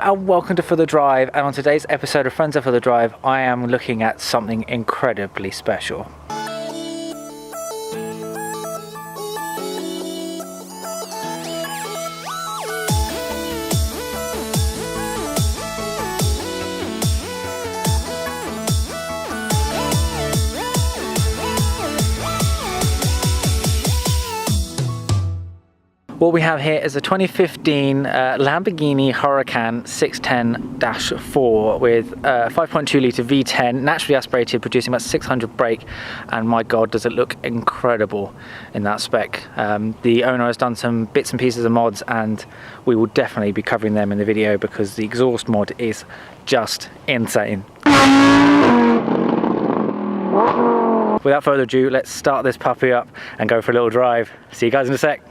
and welcome to For The Drive, and on today's episode of Friends of For The Drive I am looking at something incredibly special. What we have here is a 2015 Lamborghini Huracan 610-4 with 5.2 litre V10, naturally aspirated, producing about 600 brake, and my god does it look incredible in that spec. The owner has done some bits and pieces of mods, and we will definitely be covering them in the video because the exhaust mod is just insane. Without further ado, let's start this puppy up and go for a little drive. See you guys in a sec.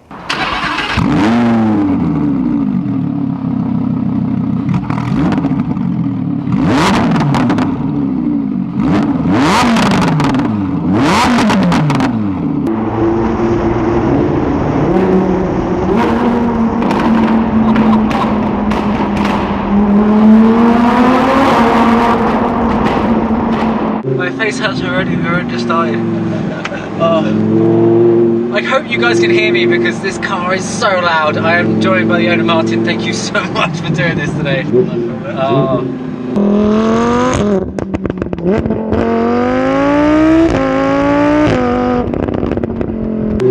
My face hurts already, the road just started. I hope you guys can hear me because this car is so loud. I am joined by the owner, Martin. Thank you so much for doing this today.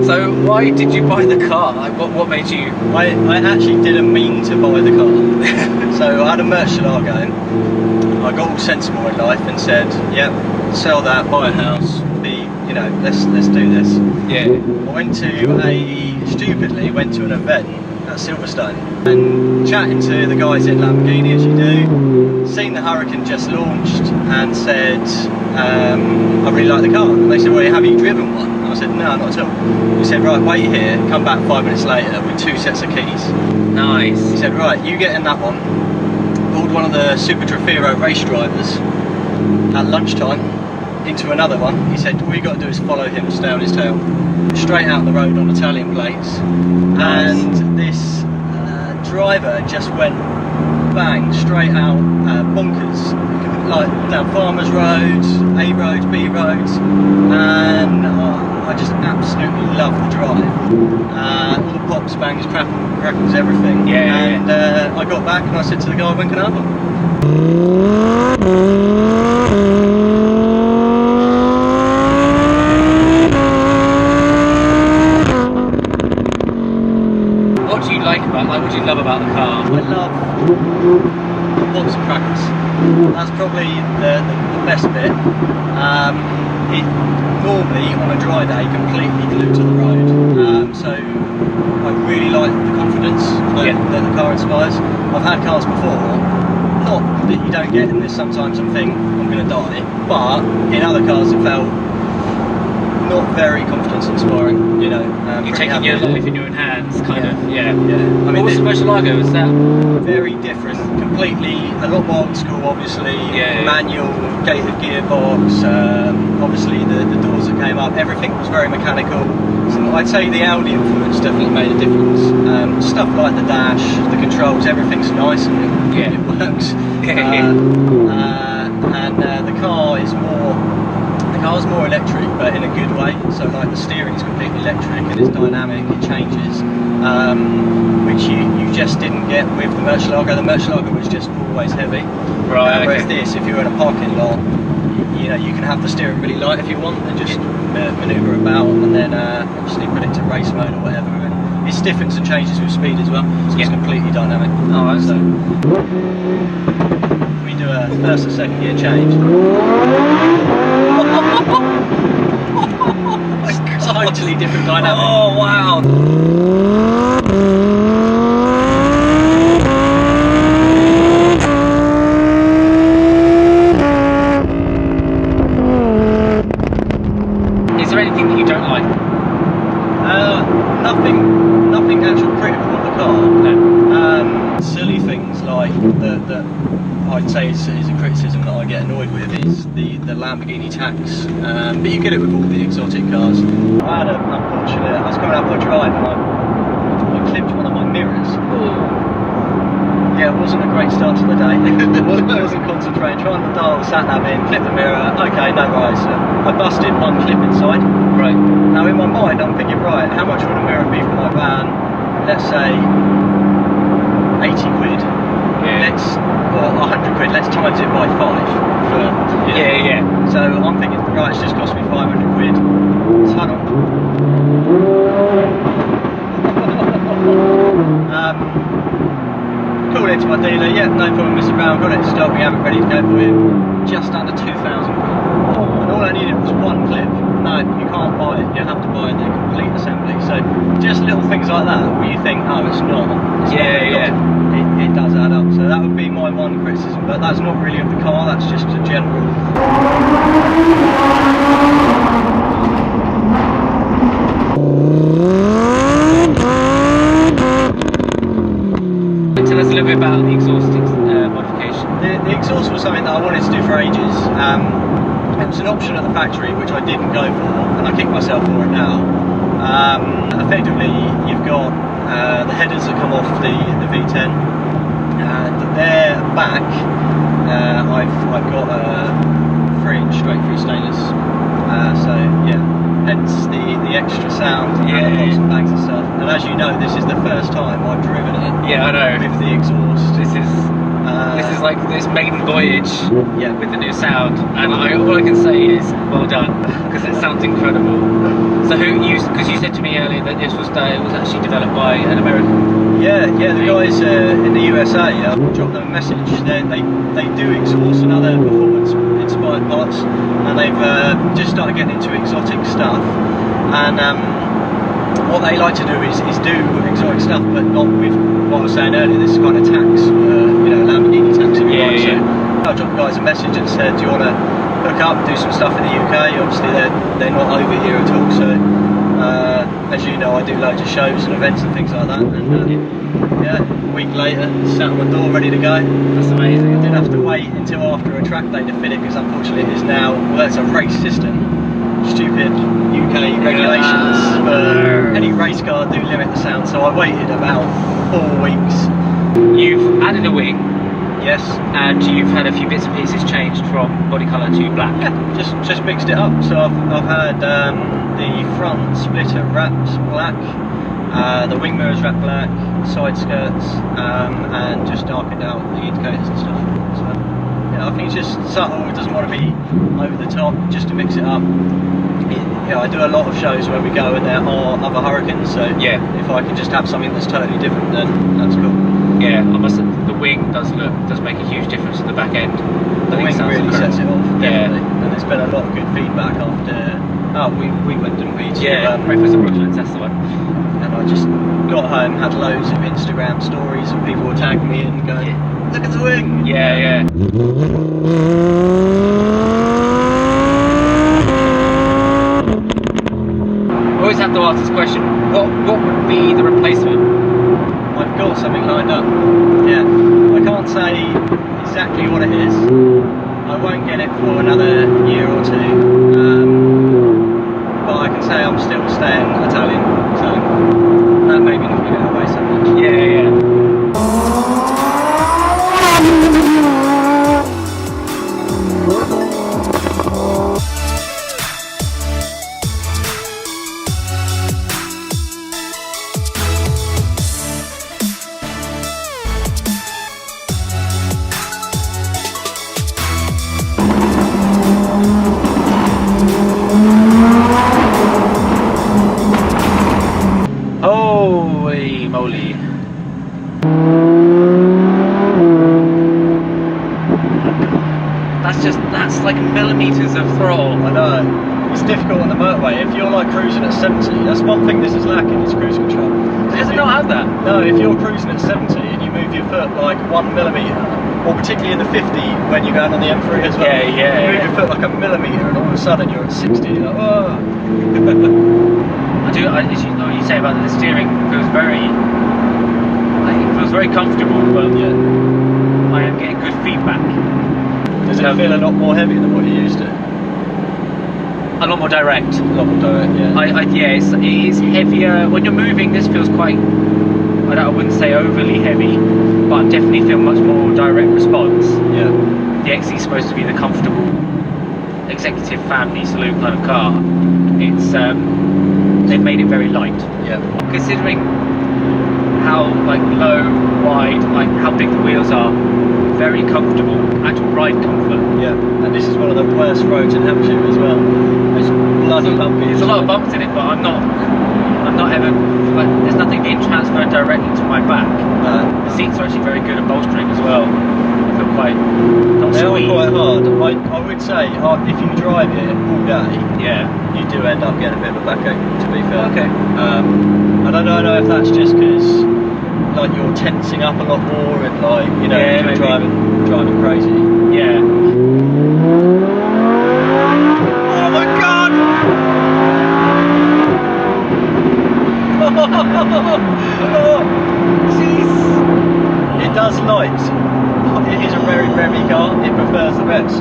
So why did you buy the car? Like, what made you? I actually didn't mean to buy the car. So I had a Murcielago. I got all sensible in life and said, yep, sell that, buy a house, let's do this. Yeah. I stupidly went to an event at Silverstone and chatting to the guys in Lamborghini, as you do, seen the Huracan just launched and said, I really like the car. And they said, well, have you driven one? And I said, no, not at all. He said, right, wait here, come back 5 minutes later with 2 sets of keys. Nice. He said, right, you get in that one. Pulled one of the Super Trofeo race drivers at lunchtime into another one. He said, all you got to do is follow him, stay on his tail. Straight out the road on Italian plates. Nice. And this driver just went bang, straight out bunkers. Like down Farmers Roads, A roads, B roads. And I just absolutely love the drive. All the pops, bangs, crackles, everything. Yeah. And I got back and I said to the guy, when can I have them? What do you like about? What do you love about the car? I love the pops and crackles. That's probably the best bit. It normally on a dry day completely glued to the road, so I really like the confidence that the car inspires. I've had cars before, not that you don't get in this sometimes and think I'm going to die, but in other cars it felt not very confidence inspiring, you know. You're taking your life in your own hands, kind of. Yeah. I mean, what was the Murcielago? Is that very different, completely, a lot more old school, obviously. Yeah. Manual, gated gearbox, obviously the doors that came up, everything was very mechanical. So I'd say the Audi influence definitely made a difference. Stuff like the dash, the controls, everything's nice and it works. And the car is more. The car's more electric, but in a good way. So like the steering is completely electric and it's dynamic, it changes, which you just didn't get with the Murcielago. The Murcielago was just always heavy. Right. Whereas this, if you're in a parking lot, you know, you can have the steering really light if you want and just manoeuvre about, and then obviously put it to race mode or whatever. And it stiffens and changes with speed as well, so it's completely dynamic. Oh, so if we do a first and second gear change. Totally different dynamic. Oh wow! Is there anything that you don't like? Nothing actual critical of the car. No. Silly things like that I'd say is a criticism that I get annoyed with is the Lamborghini tax, but you get it with all the exotic cars. I had I was coming out for a drive and I clipped one of my mirrors. Ooh. Yeah, wasn't a great start to the day. I wasn't concentrating, trying to dial the sat nav in, clip the mirror, okay, no worries. I busted one clip inside. Right. Now in my mind I'm thinking, right, how much would a mirror be for my van? Let's say 80 quid. Yeah. Or 100 quid, let's times it by 5 for, Yeah. So I'm thinking, right, it's just cost me 500 quid. Ton on. Called into my dealer, yeah, no problem, Mr. Brown, got it in stock, we have it ready to go for you. Just under 2,000 quid. And all I needed was one clip. No, you can't buy it, you have to buy the complete assembly. So just little things like that where you think, oh, it's not. It does add up. So that would be my one criticism, but that's not really of the car, that's just a general. Tell us a little bit about the exhaust modification. The exhaust was something that I wanted to do for ages. It was an option at the factory which I didn't go for, and I kick myself for it now. Effectively, you've got the headers that come off the V10, and their back, I've got a 3-inch straight through stainless. So yeah, hence the extra sound and the pops and bangs and stuff. And as you know, this is the first time I've driven it. Yeah, I know. With the exhaust. This is like this maiden voyage with the new sound, and all I can say is well done, because it sounds incredible. So because you said to me earlier that this was actually developed by an American. Yeah, the guys in the USA, dropped them a message. They do exhaust and other performance inspired parts, and they've just started getting into exotic stuff. And what they like to do is do exotic stuff, but not with what I was saying earlier, this kind of tax, Lamborghini tax. So I dropped the guys a message and said, do you want to hook up and do some stuff in the UK? Obviously they're not over here at all, so as you know, I do loads of shows and events and things like that, and a week later, sat on the door ready to go. That's amazing. I didn't have to wait until after a track day to fit it, because unfortunately it is now, well, it's a race system. Stupid UK regulations for any race car do limit the sound, so I waited about 4 weeks. You've added a wing. Yes. And you've had a few bits and pieces changed from body colour to black. Yeah, just mixed it up. So I've had the front splitter wrapped black, the wing mirrors wrapped black, side skirts, and just darkened out the indicators and stuff. So I think it's just subtle. It doesn't want to be over the top, just to mix it up. I do a lot of shows where we go and there are other Huracans, so if I can just have something that's totally different, then that's cool. Yeah, The wing does make a huge difference to the back end. The wing really sets it off, definitely. And there's been a lot of good feedback after. We went, didn't we? Breakfast at Brooklyn, that's the one. And I just got home, had loads of Instagram stories, and people were tagging me in, going, "Look at the wing!" Yeah. I always have to ask this question, what would be the replacement? I've got something lined up. Yeah, I can't say exactly what it is. I won't get it for another year or two, but I can say I'm still staying Italian, so that maybe not going away so much. Yeah. Holy moly. That's like millimetres of throttle. I know. It's difficult on the motorway. If you're like cruising at 70, that's one thing this is lacking, is cruise control. Does it not have that? No, if you're cruising at 70 and you move your foot like 1 millimetre, or particularly in the 50 when you're going on the M3 as well, you move your foot like a millimetre and all of a sudden you're at 60, you're like, oh. You say about the steering, feels very comfortable, but I am getting good feedback. Does it feel a lot more heavy than what you're used to? A lot more direct. A lot more direct, yeah. It is heavier. When you're moving, this feels quite, I I wouldn't say overly heavy, but I'm definitely feeling much more direct response. Yeah. The XE is supposed to be the comfortable executive family saloon kind of car. It's they've made it very light. Yeah. Considering how like low, wide, like how big the wheels are, very comfortable, actual ride comfort. Yeah. And this is one of the worst roads in Hampshire as well. It's bloody bumpy. There's a lot of bumps in it, but I'm not ever like, there's nothing being transferred directly to my back. The seats are actually very good at bolstering as well. I feel quite not They are squeezed. quite hard. I would say if you drive it all day, Yeah. you do end up getting a bit of a backache, to be fair. Okay. I don't know if that's just because like you're tensing up a lot more and like you know Yeah, you're maybe. driving crazy. Yeah. Oh my god! Jeez. It does lights. It is a very revvy car. It prefers the revs.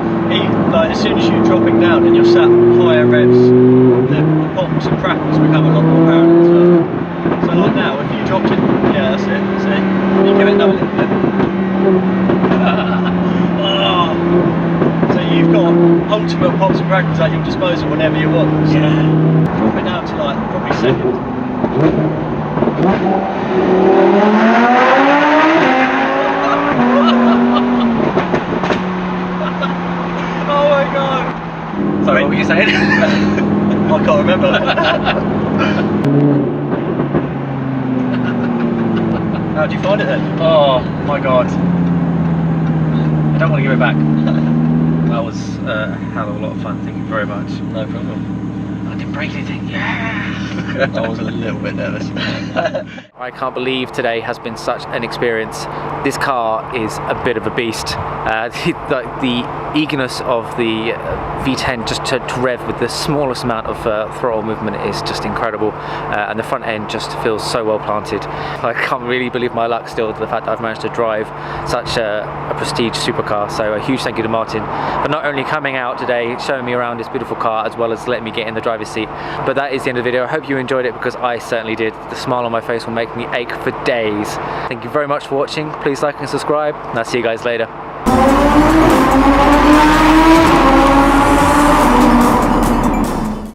Like as soon as you're dropping down and you're sat higher revs, the pops and crackles become a lot more apparent as well. So like now, if you dropped it, yeah, that's it. See, you give it another little bit. Oh. So you've got ultimate pops and crackles at your disposal whenever you want. So drop it down to like probably second. Oh my god! Sorry, what were you saying? I can't remember. How do you find it then? Oh my god. I don't want to give it back. That was a hell of a lot of fun. Thank you very much. No problem. I didn't break anything. Yeah. I was a little bit nervous. I can't believe today has been such an experience. This car is a bit of a beast. The eagerness of the V10 just to rev with the smallest amount of throttle movement is just incredible, and the front end just feels so well planted. I can't really believe my luck still to the fact that I've managed to drive such a prestige supercar. So a huge thank you to Martin for not only coming out today, showing me around this beautiful car, as well as letting me get in the driver's seat. But that is the end of the video. I hope you enjoyed it, because I certainly did. The smile on my face will make me ache for days. Thank you very much for watching. Please like and subscribe, and I'll see you guys later.